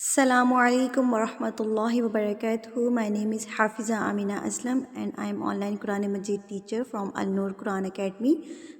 Assalamu alaikum warahmatullahi wabarakatuh. My name is Hafiza Amina Aslam and I am online Quran Majid teacher from Al Noor Quran Academy.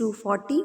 to 40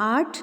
8।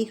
1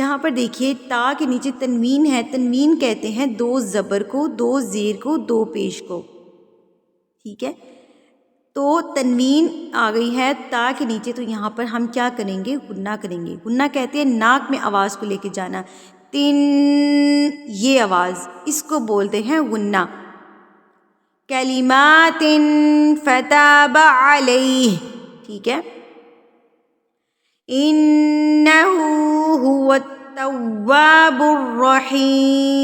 یہاں پر دیکھیے تا کے نیچے تنوین ہے، تنوین کہتے ہیں 2 زبر کو، 2 زیر کو، 2 پیش کو، ٹھیک ہے. تو تنوین آ گئی ہے تا کے نیچے، تو یہاں پر ہم کیا کریں گے؟ غنہ کریں گے. غنہ کہتے ہیں ناک میں آواز کو لے کے جانا. تن، یہ آواز، اس کو بولتے ہیں غنہ. کلمات فتاب علیہ، ٹھیک ہے. انہ هو التواب الرحیم،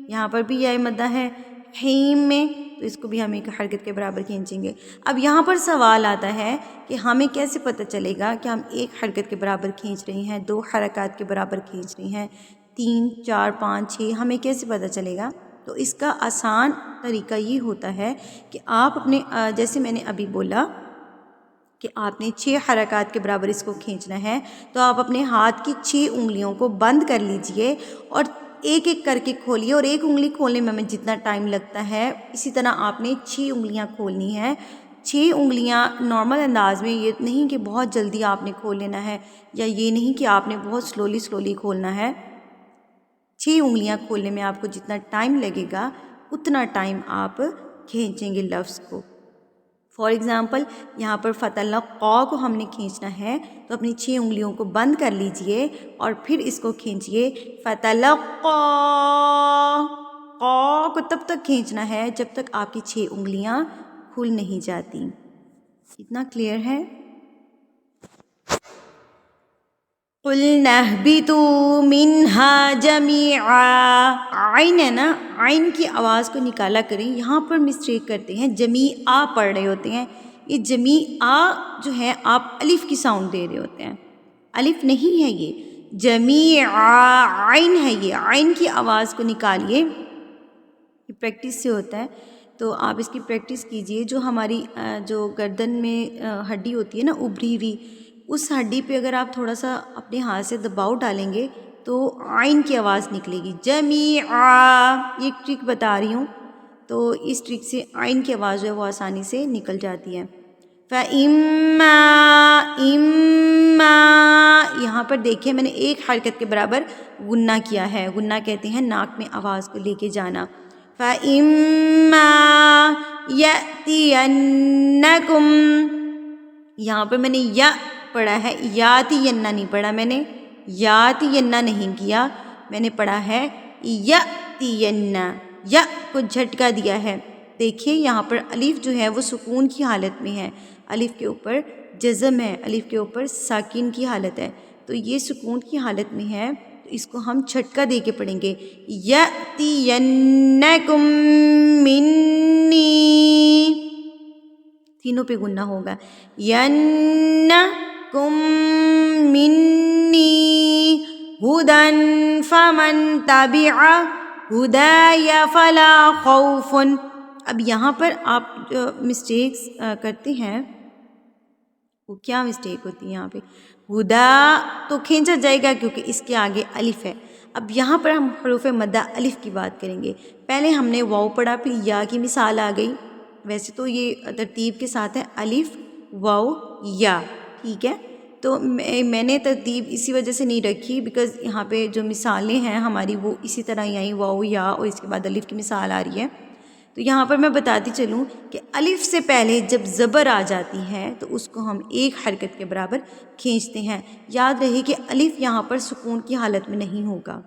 یہاں پر بھی یا مدہ ہے حیم میں، تو اس کو بھی ہم ایک حرکت کے برابر کھینچیں گے. اب یہاں پر سوال آتا ہے کہ ہمیں کیسے پتہ چلے گا کہ ہم ایک حرکت کے برابر کھینچ رہے ہیں، 2 حرکات کے برابر کھینچ رہے ہیں، 3 4 5 6، ہمیں کیسے پتہ چلے گا؟ تو اس کا آسان طریقہ یہ ہوتا ہے کہ آپ اپنے جیسے میں نے ابھی بولا کہ آپ نے 6 حرکات کے برابر اس کو کھینچنا ہے، تو آپ اپنے ہاتھ کی 6 انگلیوں کو بند کر لیجئے اور ایک ایک کر کے کھولیے، اور ایک انگلی کھولنے میں ہمیں جتنا ٹائم لگتا ہے اسی طرح آپ نے 6 انگلیاں کھولنی ہیں. 6 انگلیاں نارمل انداز میں، یہ نہیں کہ بہت جلدی آپ نے کھول لینا ہے، یا یہ نہیں کہ آپ نے بہت سلولی کھولنا ہے. 6 انگلیاں کھولنے میں آپ کو جتنا ٹائم لگے گا اتنا ٹائم آپ کھینچیں گے لفظ کو. فار ایگزامپل یہاں پر فتلقا کو ہم نے کھینچنا ہے، تو اپنی 6 انگلیوں کو بند کر لیجئے اور پھر اس کو کھینچیے. فتلقا، قا کو تب تک کھینچنا ہے جب تک آپ کی 6 انگلیاں کھل نہیں جاتی. اتنا کلیئر ہے؟ قُلْنَا اهْبِطُوا مِنْهَا جَمِيعًا، عین ہے نا، عین کی آواز کو نکالا کریں. یہاں پر مسٹیک کرتے ہیں، جمیعا پڑھ رہے ہوتے ہیں. یہ جمیعا جو ہے آپ الف کی ساؤنڈ دے رہے ہوتے ہیں، الف نہیں ہے یہ، جمیعا عین ہے. یہ عین کی آواز کو نکالیے، یہ پریکٹس سے ہوتا ہے، تو آپ اس کی پریکٹس کیجئے. جو ہماری جو گردن میں ہڈی ہوتی ہے نا ابری ہوئی، اس ہڈی پہ اگر آپ تھوڑا سا اپنے ہاتھ سے دباؤ ڈالیں گے تو عین کی آواز نکلے گی. جمیعا، یہ ایک ٹرک بتا رہی ہوں، تو اس ٹرک سے عین کی آواز جو ہے وہ آسانی سے نکل جاتی ہے. فَإِمَّا، اِمَّا، یہاں پر دیکھیں میں نے ایک حرکت کے برابر غنہ کیا ہے. غنہ کہتے ہیں ناک میں آواز کو لے کے جانا. فَإِمَّا يَأْتِيَنَّكُمْ، یہاں پر میں نے یا پڑھا ہے، یاتیننا نہیں پڑھا میں نے، یاتیننا نہیں کیا، میں نے پڑھا ہے یاتیننا، یا کو جھٹکا دیا ہے. دیکھیے یہاں پر الف جو ہے وہ سکون کی حالت میں ہے، الف کے اوپر جزم ہے، الف کے اوپر ساکن کی حالت ہے، تو یہ سکون کی حالت میں ہے، تو اس کو ہم جھٹکا دے کے پڑھیں گے. یاتینکم منی، تینوں پہ غنہ ہوگا. ینکم منی ہدن فمن تبع ہدای فلا خوف. اب یہاں پر آپ جو مسٹیکس کرتے ہیں وہ کیا مسٹیک ہوتی ہے؟ یہاں پہ ہدا تو کھینچا جائے گا کیونکہ اس کے آگے الف ہے. اب یہاں پر ہم حروف مدہ الف کی بات کریں گے. پہلے ہم نے واو پڑھا، پھر یا کی مثال آ گئی. ویسے تو یہ ترتیب کے ساتھ ہے الف واو یا، ٹھیک ہے. تو میں نے ترتیب اسی وجہ سے نہیں رکھی بیکاز یہاں پہ جو مثالیں ہیں ہماری وہ اسی طرح ہی آئیں، واو یا اور اس کے بعد الف کی مثال آ رہی ہے. تو یہاں پر میں بتاتی چلوں کہ الف سے پہلے جب زبر آ جاتی ہے تو اس کو ہم ایک حرکت کے برابر کھینچتے ہیں. یاد رہے کہ الف یہاں پر سکون کی حالت میں نہیں ہوگا.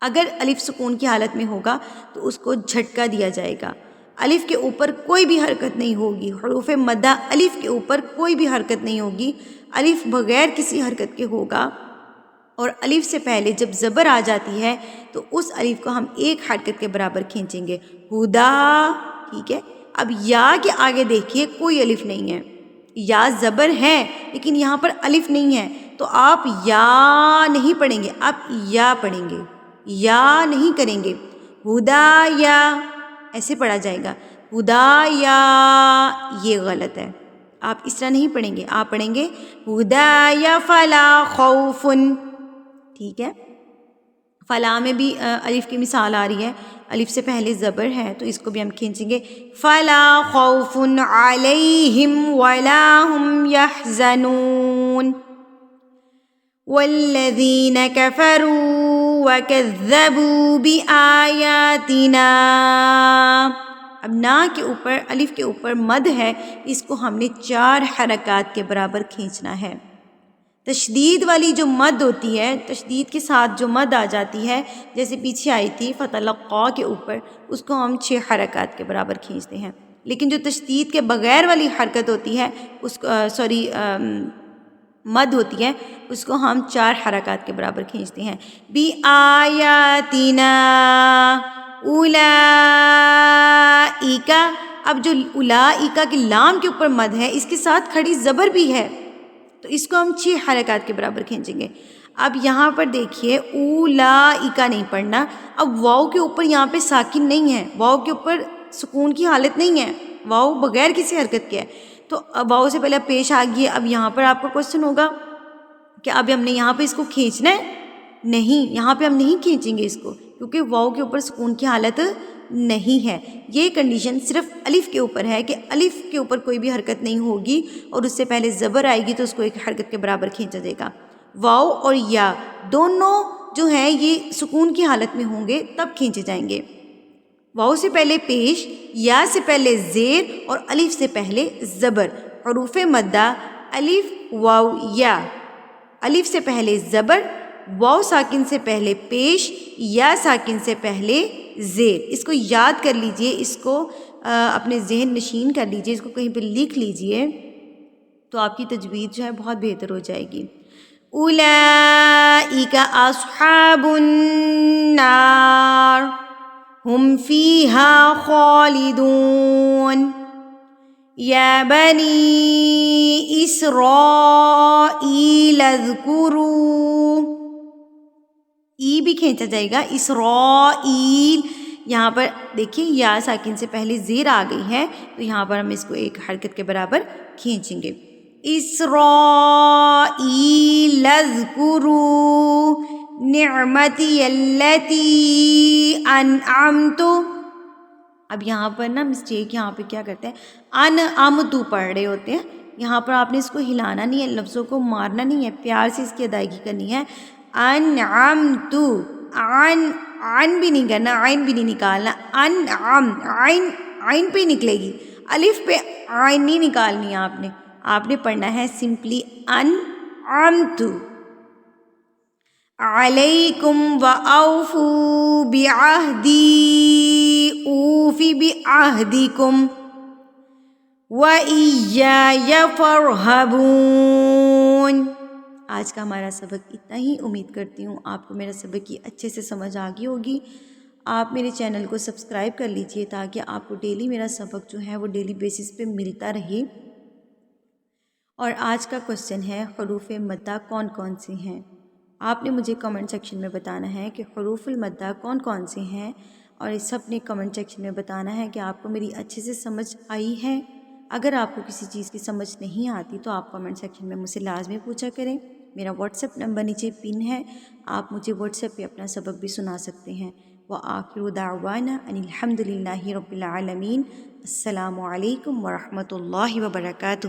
اگر الف سکون کی حالت میں ہوگا تو اس کو جھٹکا دیا جائے گا. الف کے اوپر کوئی بھی حرکت نہیں ہوگی، حروف مدہ الف کے اوپر کوئی بھی حرکت نہیں ہوگی، الف بغیر کسی حرکت کے ہوگا. اور الف سے پہلے جب زبر آ جاتی ہے تو اس الف کو ہم ایک حرکت کے برابر کھینچیں گے، ہدا، ٹھیک ہے. اب یا کے آگے دیکھیے کوئی الف نہیں ہے، یا زبر ہے لیکن یہاں پر الف نہیں ہے، تو آپ یا نہیں پڑھیں گے، آپ یا پڑھیں گے، یا نہیں کریں گے. ہدا یا ایسے پڑھا جائے گا، ہدا یا، یہ غلط ہے، آپ اس طرح نہیں پڑھیں گے، آپ پڑھیں گے ہدا یا فلا خوف، ٹھیک ہے. فلا میں بھی الف کی مثال آ رہی ہے، الف سے پہلے زبر ہے تو اس کو بھی ہم کھینچیں گے. فلا خوف علیہم ولا هم يحزنون. والذین کفروا وکذبوا بآیاتنا. اب نا کے اوپر الف کے اوپر مد ہے، اس کو ہم نے 4 حرکات کے برابر کھینچنا ہے. تشدید والی جو مد ہوتی ہے، تشدید کے ساتھ جو مد آ جاتی ہے، جیسے پیچھے آئی تھی فتلقا کے اوپر، اس کو ہم 6 حرکات کے برابر کھینچتے ہیں. لیکن جو تشدید کے بغیر والی حرکت ہوتی ہے، اس کو مد ہوتی ہے، اس کو ہم 4 حرکات کے برابر کھینچتے ہیں. بِآیاتنا اولئک. اب جو اولئک کے لام کے اوپر مد ہے، اس کے ساتھ کھڑی زبر بھی ہے، تو اس کو ہم 6 حرکات کے برابر کھینچیں گے. اب یہاں پر دیکھیے اولئک نہیں پڑھنا. اب واؤ کے اوپر یہاں پہ ساکن نہیں ہے، واؤ کے اوپر سکون کی حالت نہیں ہے، واؤ بغیر کسی حرکت کے ہے، تو واؤ سے پہلے پیش آ گئی. اب یہاں پر آپ کا کوشچن ہوگا کہ اب ہم نے یہاں پہ اس کو کھینچنا ہے؟ نہیں، یہاں پہ ہم نہیں کھینچیں گے اس کو، کیونکہ واؤ کے اوپر سکون کی حالت نہیں ہے. یہ کنڈیشن صرف الف کے اوپر ہے کہ الف کے اوپر کوئی بھی حرکت نہیں ہوگی اور اس سے پہلے زبر آئے گی تو اس کو ایک حرکت کے برابر کھینچا جائے گا. واؤ اور یا دونوں جو ہیں یہ سکون کی حالت میں ہوں گے تب کھینچے جائیں گے. واؤ سے پہلے پیش، یا سے پہلے زیر اور الف سے پہلے زبر. حروف مدہ الف واؤ یا، الف سے پہلے زبر، واؤ ساکن سے پہلے پیش، یا ساکن سے پہلے زیر. اس کو یاد کر لیجئے، اس کو اپنے ذہن نشین کر لیجئے، اس کو کہیں پہ لکھ لیجئے تو آپ کی تجوید جو ہے بہت بہتر ہو جائے گی. اولئک اصحاب النار ہم فیہا خالدون. یا بنی اسرائیل اذکروا. ای بھی کھینچا جائے گا، اسرائیل. یہاں پر دیکھیے یا ساکن سے پہلے زیر آ گئی ہے، تو یہاں پر ہم اس کو ایک حرکت کے برابر کھینچیں گے. اسرائیل اذکروا نعمتی التی انعمت. اب یہاں پر نا مسٹیک، یہاں پہ کیا کرتے ہیں انعمت پڑھ رہے ہوتے ہیں، یہاں پر آپ نے اس کو ہلانا نہیں ہے، لفظوں کو مارنا نہیں ہے، پیار سے اس کی ادائیگی کرنی ہے. انعمت، عن بھی نہیں کرنا، عین بھی نہیں نکالنا. انعم، عین پہ نکلے گی، الف پہ عین نہیں نکالنی ہے. آپ نے پڑھنا ہے سمپلی انعمت. علیکم وَأَوْفُوا بِعَهْدِي أُوفِ بِعَهْدِكُمْ وَإِيَّايَ فَارْهَبُونَ. آج کا ہمارا سبق اتنا ہی. امید کرتی ہوں آپ کو میرا سبق کی اچھے سے سمجھ آ گئی ہوگی. آپ میرے چینل کو سبسکرائب کر لیجئے تاکہ آپ کو ڈیلی میرا سبق جو ہے وہ ڈیلی بیسس پہ ملتا رہے. اور آج کا کوشچن ہے حروف مدہ کون کون سے ہیں. آپ نے مجھے کمنٹ سیکشن میں بتانا ہے کہ حروف المدہ کون کون سے ہیں، اور سب نے کمنٹ سیکشن میں بتانا ہے کہ آپ کو میری اچھے سے سمجھ آئی ہے. اگر آپ کو کسی چیز کی سمجھ نہیں آتی تو آپ کمنٹ سیکشن میں مجھ سے لازمی پوچھا کریں. میرا واٹس ایپ نمبر نیچے پن ہے، آپ مجھے واٹس ایپ پہ اپنا سبق بھی سنا سکتے ہیں. وآخر دعوانا ان الحمد للہ رب العالمین. السلام علیکم ورحمۃ اللہ وبرکاتہ.